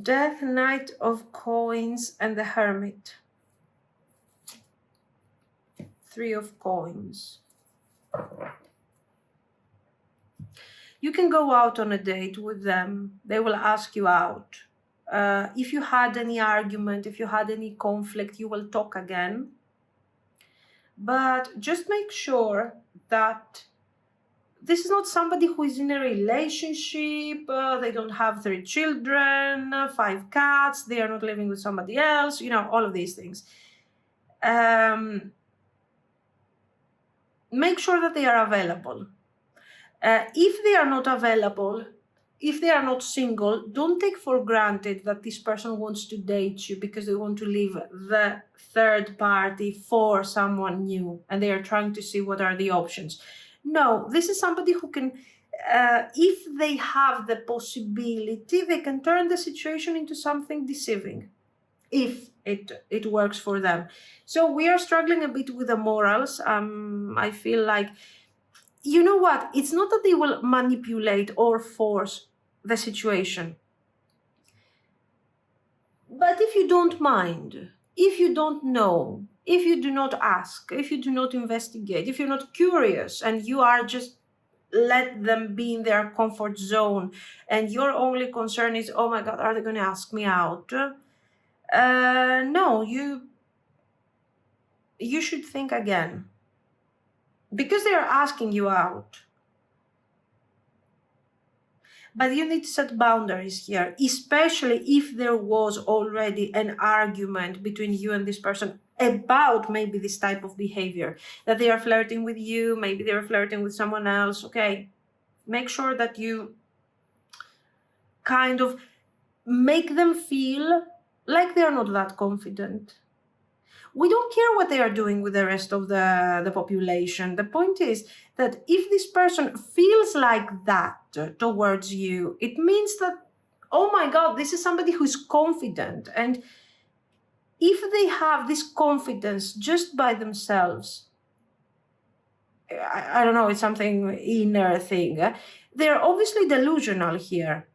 Death, Knight of Coins, and the Hermit. 3 of Coins. You can go out on a date with them. They will ask you out. If you had any argument, if you had any conflict, you will talk again. But just make sure that this is not somebody who is in a relationship. They don't have 3 children, 5 cats. They are not living with somebody else. You know, all of these things. Make sure that they are available. If they are not available, if they are not single, don't take for granted that this person wants to date you because they want to leave the third party for someone new and they are trying to see what are the options. No, this is somebody who can, if they have the possibility, they can turn the situation into something deceiving, if it works for them. So we are struggling a bit with the morals. I feel like, you know what? It's not that they will manipulate or force the situation. But if you don't mind, if you don't know, if you do not ask, if you do not investigate, if you're not curious and you are just let them be in their comfort zone, and your only concern is, oh my God, are they going to ask me out? No, you should think again, because they are asking you out. But you need to set boundaries here, especially if there was already an argument between you and this person about maybe this type of behavior, that they are flirting with you, maybe they are flirting with someone else. Okay, make sure that you kind of make them feel like they are not that confident. We don't care what they are doing with the rest of the population. The point is that if this person feels like that towards you, it means that, oh my God, this is somebody who's confident. And if they have this confidence just by themselves, I don't know, it's something inner thing. They're obviously delusional here,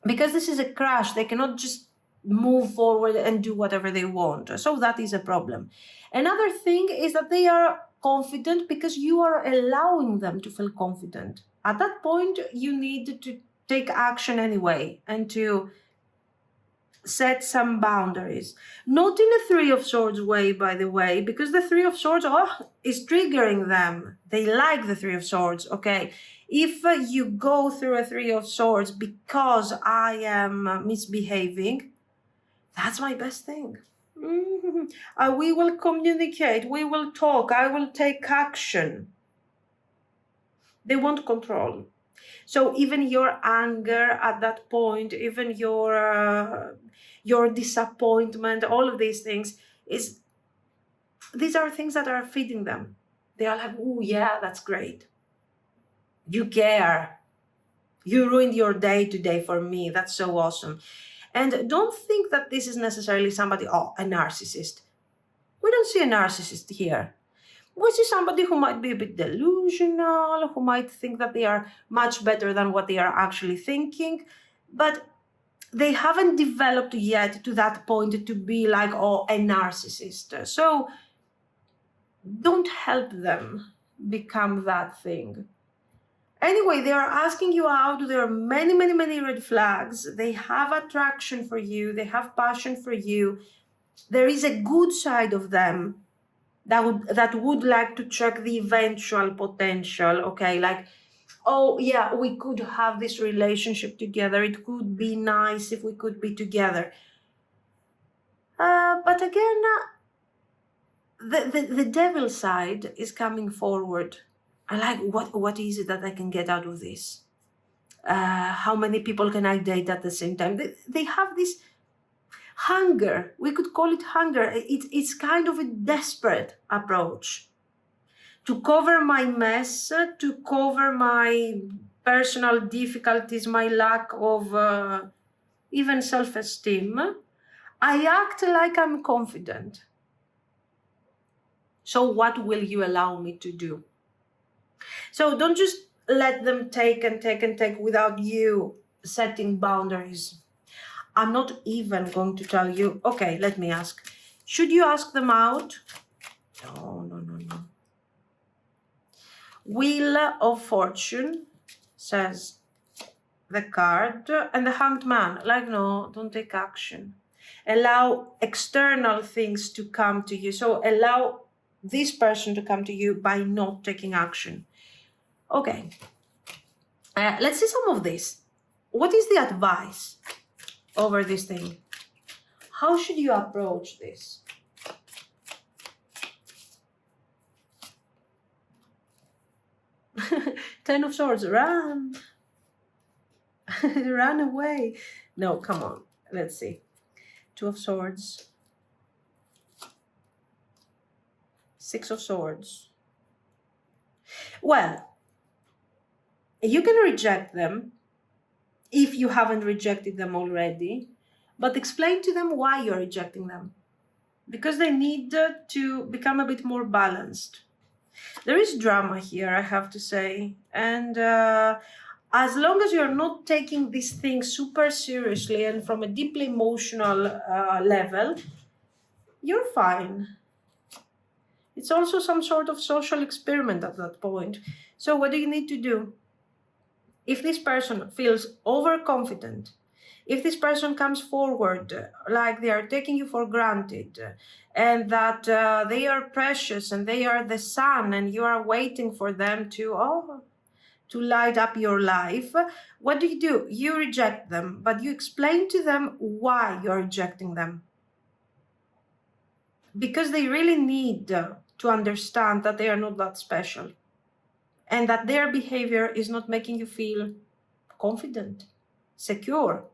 because this is a crush. They cannot just move forward and do whatever they want. So that is a problem. Another thing is that they are confident because you are allowing them to feel confident. At that point, you need to take action anyway and to set some boundaries. Not in a Three of Swords way, by the way, because the Three of Swords is triggering them. They like the Three of Swords, okay? If you go through a Three of Swords because I am misbehaving, that's my best thing. We will communicate, we will talk, I will take action. They want control. So even your anger at that point, even your disappointment, all of these things, these are things that are feeding them. They are like, oh yeah, that's great. You care. You ruined your day today for me. That's so awesome. And don't think that this is necessarily somebody, a narcissist. We don't see a narcissist here. We see somebody who might be a bit delusional, who might think that they are much better than what they are actually thinking, but they haven't developed yet to that point to be like, a narcissist. So don't help them become that thing. Anyway, they are asking you out. There are many, many, many red flags. They have attraction for you. They have passion for you. There is a good side of them that would like to check the eventual potential, okay? Like, oh yeah, we could have this relationship together. It could be nice if we could be together. But again, the devil side is coming forward. I like, what is it that I can get out of this? How many people can I date at the same time? They have this hunger. We could call it hunger. It's kind of a desperate approach to cover my mess, to cover my personal difficulties, my lack of even self-esteem. I act like I'm confident. So what will you allow me to do? So don't just let them take and take and take without you setting boundaries. I'm not even going to tell you, okay, let me ask. Should you ask them out? No. Wheel of Fortune, says the card, and the Hanged Man. Like, no, don't take action. Allow external things to come to you. So allow this person to come to you by not taking action. Okay, let's see some of this. What is the advice over this thing? How should you approach this? Ten of Swords, run. Run away. No, come on, let's see. Two of Swords. Six of Swords. Well, you can reject them if you haven't rejected them already, but explain to them why you're rejecting them. Because they need to become a bit more balanced. There is drama here, I have to say. And as long as you're not taking this thing super seriously and from a deeply emotional level, you're fine. It's also some sort of social experiment at that point. So what do you need to do? If this person feels overconfident, if this person comes forward like they are taking you for granted, and that they are precious and they are the sun and you are waiting for them to light up your life, what do? You reject them, but you explain to them why you're rejecting them. Because they really need to understand that they are not that special and that their behavior is not making you feel confident, secure.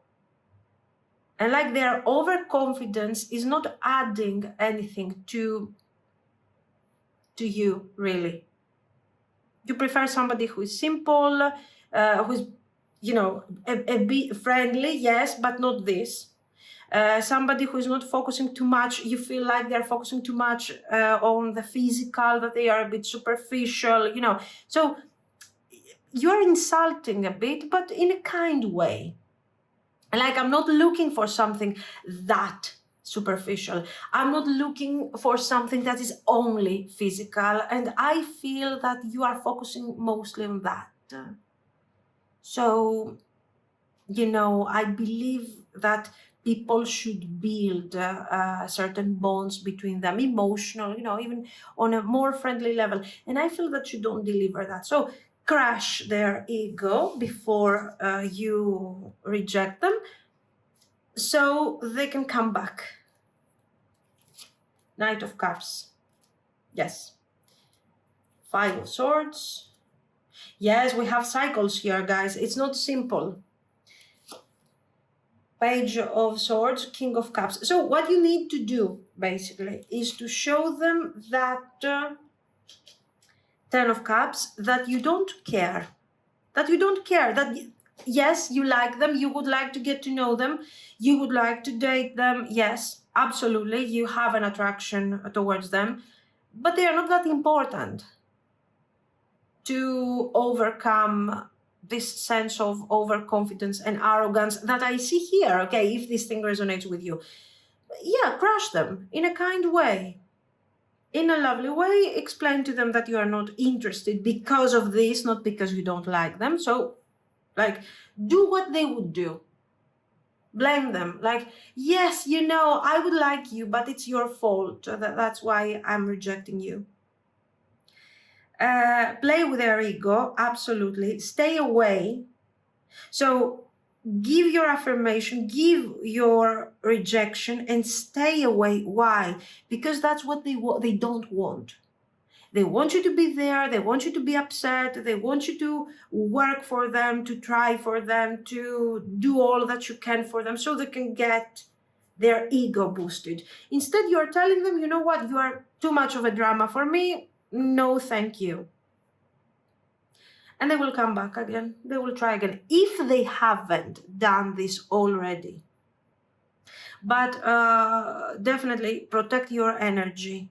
And like their overconfidence is not adding anything to you, really. You prefer somebody who is simple, who's, a bit friendly, yes, but not this. Somebody who is not focusing too much, you feel like they're focusing too much on the physical, that they are a bit superficial, So you're insulting a bit, but in a kind way. Like, I'm not looking for something that superficial. I'm not looking for something that is only physical. And I feel that you are focusing mostly on that. So, I believe that people should build certain bonds between them, emotional, even on a more friendly level. And I feel that you don't deliver that. So crush their ego before you reject them, so they can come back. Knight of Cups. Yes. Five of Swords. Yes, we have cycles here, guys. It's not simple. Page of Swords, King of Cups. So what you need to do, basically, is to show them that Ten of Cups, that you don't care. That you don't care. That, yes, you like them. You would like to get to know them. You would like to date them. Yes, absolutely. You have an attraction towards them. But they are not that important to overcome this sense of overconfidence and arrogance that I see here. Okay, if this thing resonates with you, yeah, crush them in a kind way, in a lovely way. Explain to them that you are not interested because of this, not because you don't like them. So, like, do what they would do. Blame them. Like, yes, I would like you, but it's your fault. That's why I'm rejecting you. Play with their ego, absolutely. Stay away. So give your affirmation, give your rejection, and stay away. Why? Because that's what they don't want. They want you to be there. They want you to be upset. They want you to work for them, to try for them, to do all that you can for them so they can get their ego boosted. Instead, you're telling them, you know what? You are too much of a drama for me. No, thank you. And they will come back again. They will try again if they haven't done this already. But definitely protect your energy.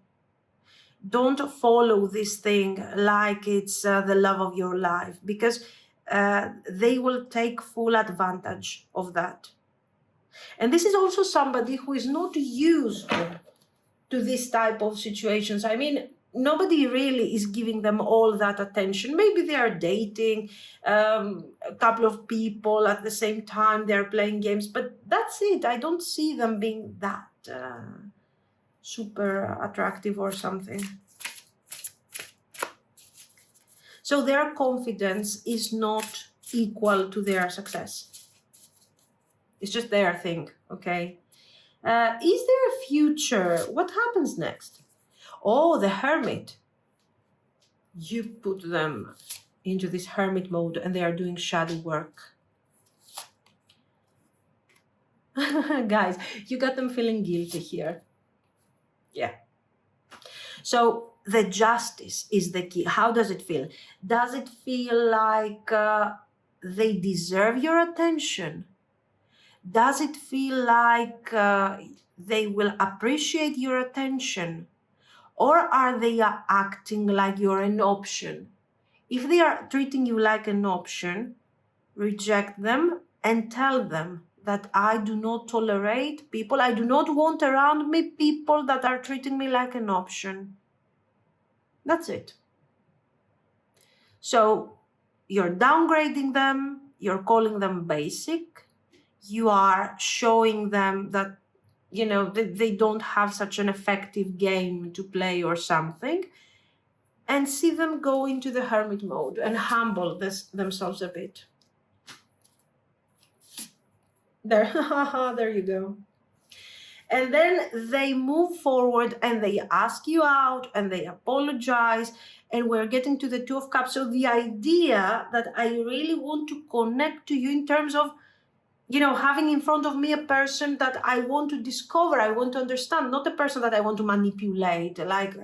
Don't follow this thing like it's the love of your life, because they will take full advantage of that. And this is also somebody who is not used to this type of situations. I mean, nobody really is giving them all that attention. Maybe they are dating a couple of people at the same time, they're playing games, but that's it. I don't see them being that super attractive or something. So their confidence is not equal to their success. It's just their thing, okay? Is there a future? What happens next? Oh, the Hermit. You put them into this Hermit mode and they are doing shadow work. Guys, you got them feeling guilty here. Yeah. So the Justice is the key. How does it feel? Does it feel like they deserve your attention? Does it feel like they will appreciate your attention? Or are they acting like you're an option? If they are treating you like an option, reject them and tell them that I do not tolerate people. I do not want around me people that are treating me like an option. That's it. So you're downgrading them, you're calling them basic, you are showing them that, you know, they don't have such an effective game to play or something, and see them go into the hermit mode and humble themselves a bit. There, there you go. And then they move forward and they ask you out and they apologize. And we're getting to the Two of Cups. So the idea that I really want to connect to you in terms of, you know, having in front of me a person that I want to discover, I want to understand, not a person that I want to manipulate, like,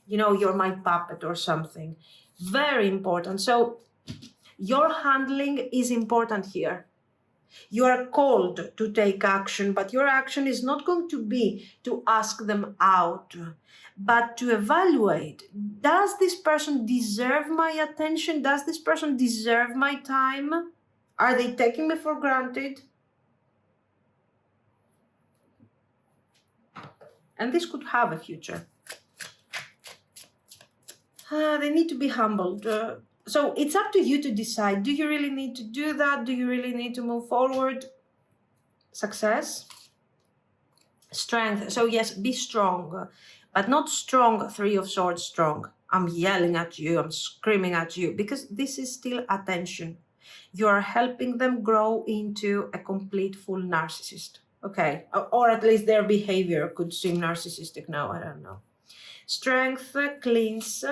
you know, you're my puppet or something. Very important. So your handling is important here. You are called to take action, but your action is not going to be to ask them out, but to evaluate, does this person deserve my attention? Does this person deserve my time? Are they taking me for granted? And this could have a future. They need to be humbled. So it's up to you to decide. Do you really need to do that? Do you really need to move forward? Success. Strength. So yes, be strong, but not strong, Three of Swords strong. I'm yelling at you, I'm screaming at you, because this is still attention. You are helping them grow into a complete full narcissist. Okay, or at least their behavior could seem narcissistic now, I don't know. Strength, cleanse,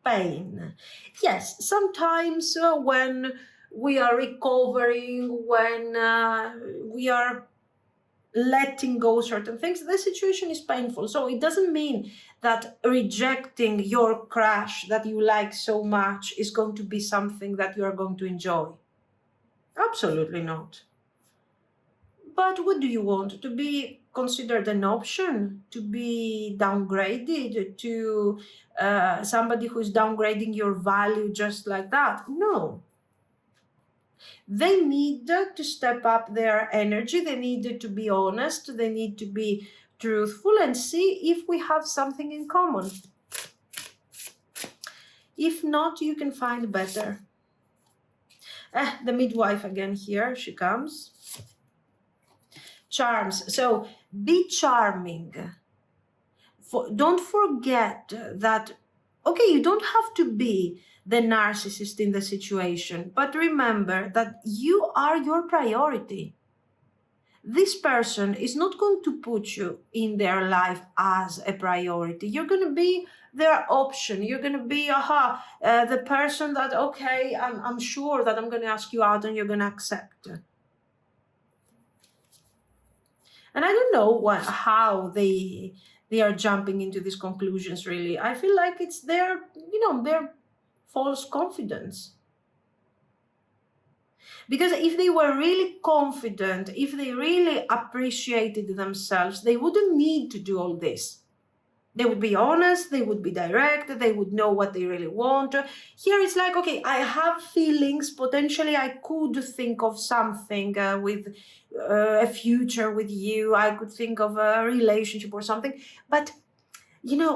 pain. Yes, sometimes when we are recovering, when we are letting go certain things, the situation is painful. So it doesn't mean that rejecting your crush that you like so much is going to be something that you are going to enjoy. Absolutely not. But what do you want? To be considered an option? To be downgraded? To somebody who's downgrading your value just like that? No. They need to step up their energy. They need to be honest. They need to be truthful and see if we have something in common. If not, you can find better. The midwife again here, she comes. Charms. So be charming. Don't forget that, okay, you don't have to be the narcissist in the situation, but remember that you are your priority. This person is not going to put you in their life as a priority. You're going to be their option. You're going to be, the person that, okay, I'm sure that I'm going to ask you out and you're going to accept. And I don't know how they are jumping into these conclusions, really. I feel like it's their false confidence. Because if they were really confident, if they really appreciated themselves, they wouldn't need to do all this. They would be honest, they would be direct, they would know what they really want. Here it's like, okay, I have feelings, potentially I could think of something with a future with you, I could think of a relationship or something, but,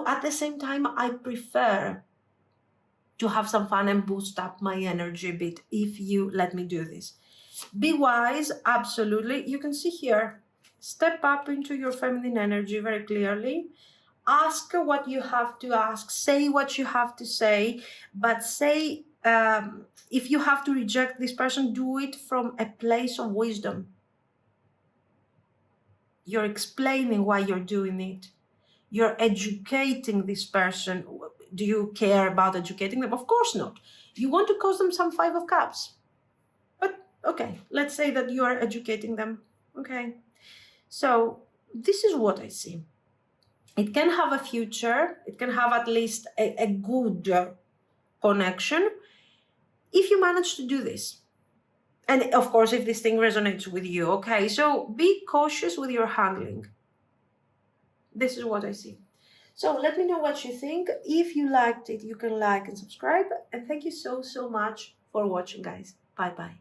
at the same time, I prefer to have some fun and boost up my energy a bit if you let me do this. Be wise, absolutely. You can see here, step up into your feminine energy very clearly. Ask what you have to ask, say what you have to say, but say, if you have to reject this person, do it from a place of wisdom. You're explaining why you're doing it. You're educating this person. Do you care about educating them? Of course not. You want to cause them some Five of Cups. But, okay, let's say that you are educating them. Okay. So, this is what I see. It can have a future. It can have at least a good connection if you manage to do this. And of course, if this thing resonates with you, okay? So be cautious with your handling. This is what I see. So let me know what you think. If you liked it, you can like and subscribe. And thank you so much for watching, guys. Bye-bye.